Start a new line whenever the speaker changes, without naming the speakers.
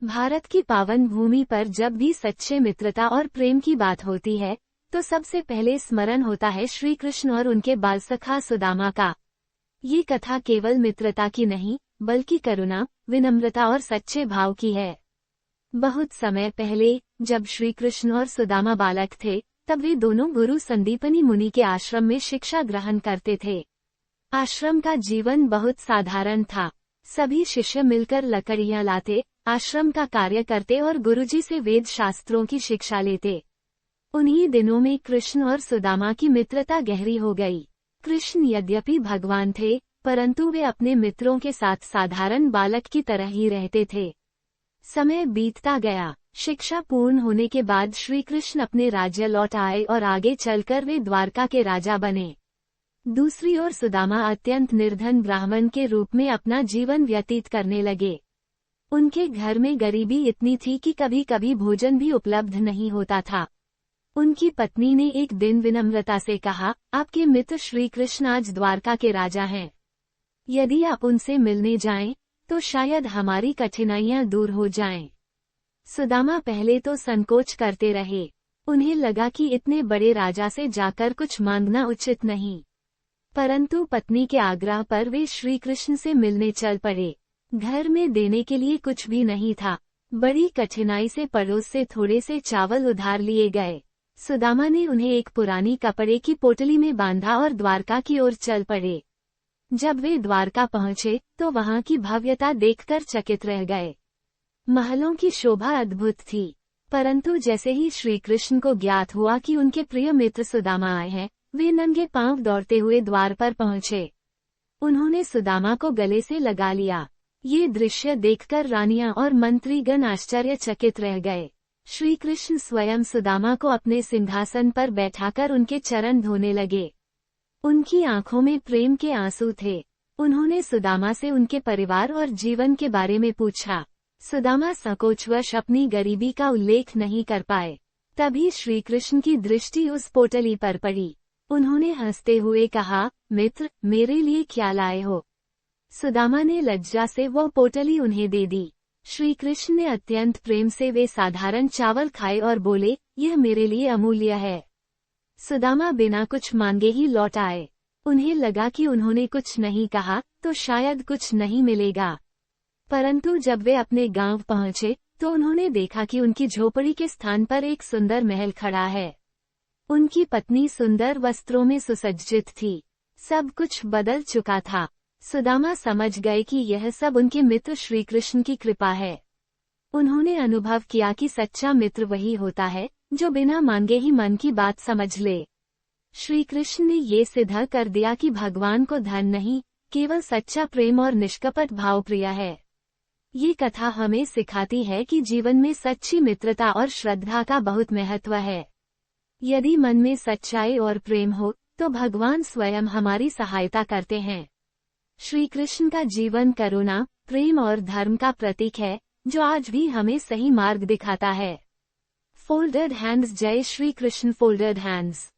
भारत की पावन भूमि पर जब भी सच्चे मित्रता और प्रेम की बात होती है तो सबसे पहले स्मरण होता है श्री कृष्ण और उनके बालसखा सुदामा का। ये कथा केवल मित्रता की नहीं बल्कि करुणा, विनम्रता और सच्चे भाव की है। बहुत समय पहले जब श्री कृष्ण और सुदामा बालक थे तब वे दोनों गुरु संदीपनी मुनि के आश्रम में शिक्षा ग्रहण करते थे। आश्रम का जीवन बहुत साधारण था। सभी शिष्य मिलकर लकड़ियां लाते, आश्रम का कार्य करते और गुरुजी से वेद शास्त्रों की शिक्षा लेते। उन्हीं दिनों में कृष्ण और सुदामा की मित्रता गहरी हो गई। कृष्ण यद्यपि भगवान थे परंतु वे अपने मित्रों के साथ साधारण बालक की तरह ही रहते थे। समय बीतता गया। शिक्षा पूर्ण होने के बाद श्री कृष्ण अपने राज्य लौट आए और आगे चलकर वे द्वारका के राजा बने। दूसरी ओर सुदामा अत्यंत निर्धन ब्राह्मण के रूप में अपना जीवन व्यतीत करने लगे। उनके घर में गरीबी इतनी थी कि कभी कभी भोजन भी उपलब्ध नहीं होता था। उनकी पत्नी ने एक दिन विनम्रता से कहा, आपके मित्र श्री कृष्ण आज द्वारका के राजा हैं। यदि आप उनसे मिलने जाएं, तो शायद हमारी कठिनाइयां दूर हो जाएं। सुदामा पहले तो संकोच करते रहे। उन्हें लगा कि इतने बड़े राजा से जाकर कुछ मांगना उचित नहीं, परंतु पत्नी के आग्रह पर वे श्री कृष्ण से मिलने चल पड़े। घर में देने के लिए कुछ भी नहीं था। बड़ी कठिनाई से पड़ोस से थोड़े से चावल उधार लिए गए। सुदामा ने उन्हें एक पुरानी कपड़े की पोटली में बांधा और द्वारका की ओर चल पड़े। जब वे द्वारका पहुंचे तो वहां की भव्यता देखकर चकित रह गए। महलों की शोभा अद्भुत थी, परंतु जैसे ही श्री कृष्ण को ज्ञात हुआ कि उनके प्रिय मित्र सुदामा आए हैं, वे नंगे पांव दौड़ते हुए द्वार पर पहुंचे। उन्होंने सुदामा को गले से लगा लिया। ये दृश्य देखकर रानियां और मंत्रीगण आश्चर्यचकित रह गए। श्री कृष्ण स्वयं सुदामा को अपने सिंहासन पर बैठाकर उनके चरण धोने लगे। उनकी आंखों में प्रेम के आंसू थे। उन्होंने सुदामा से उनके परिवार और जीवन के बारे में पूछा। सुदामा संकोचवश अपनी गरीबी का उल्लेख नहीं कर पाए। तभी श्री कृष्ण की दृष्टि उस पोटली पर पड़ी। उन्होंने हंसते हुए कहा, मित्र, मेरे लिए क्या लाए हो? सुदामा ने लज्जा से वो पोटली उन्हें दे दी। श्री कृष्ण ने अत्यंत प्रेम से वे साधारण चावल खाए और बोले, यह मेरे लिए अमूल्य है। सुदामा बिना कुछ मांगे ही लौट आए। उन्हें लगा कि उन्होंने कुछ नहीं कहा तो शायद कुछ नहीं मिलेगा, परंतु जब वे अपने गांव पहुंचे तो उन्होंने देखा कि उनकी झोपड़ी के स्थान पर एक सुंदर महल खड़ा है। उनकी पत्नी सुंदर वस्त्रों में सुसज्जित थी। सब कुछ बदल चुका था। सुदामा समझ गए कि यह सब उनके मित्र श्री कृष्ण की कृपा है। उन्होंने अनुभव किया कि सच्चा मित्र वही होता है जो बिना मांगे ही मन की बात समझ ले। श्री कृष्ण ने ये सिद्ध कर दिया कि भगवान को धन नहीं, केवल सच्चा प्रेम और निष्कपट भाव प्रिय है। ये कथा हमें सिखाती है कि जीवन में सच्ची मित्रता और श्रद्धा का बहुत महत्व है। यदि मन में सच्चाई और प्रेम हो तो भगवान स्वयं हमारी सहायता करते हैं। श्री कृष्ण का जीवन करुणा, प्रेम और धर्म का प्रतीक है जो आज भी हमें सही मार्ग दिखाता है। Folded hands. जय श्री कृष्ण। Folded hands.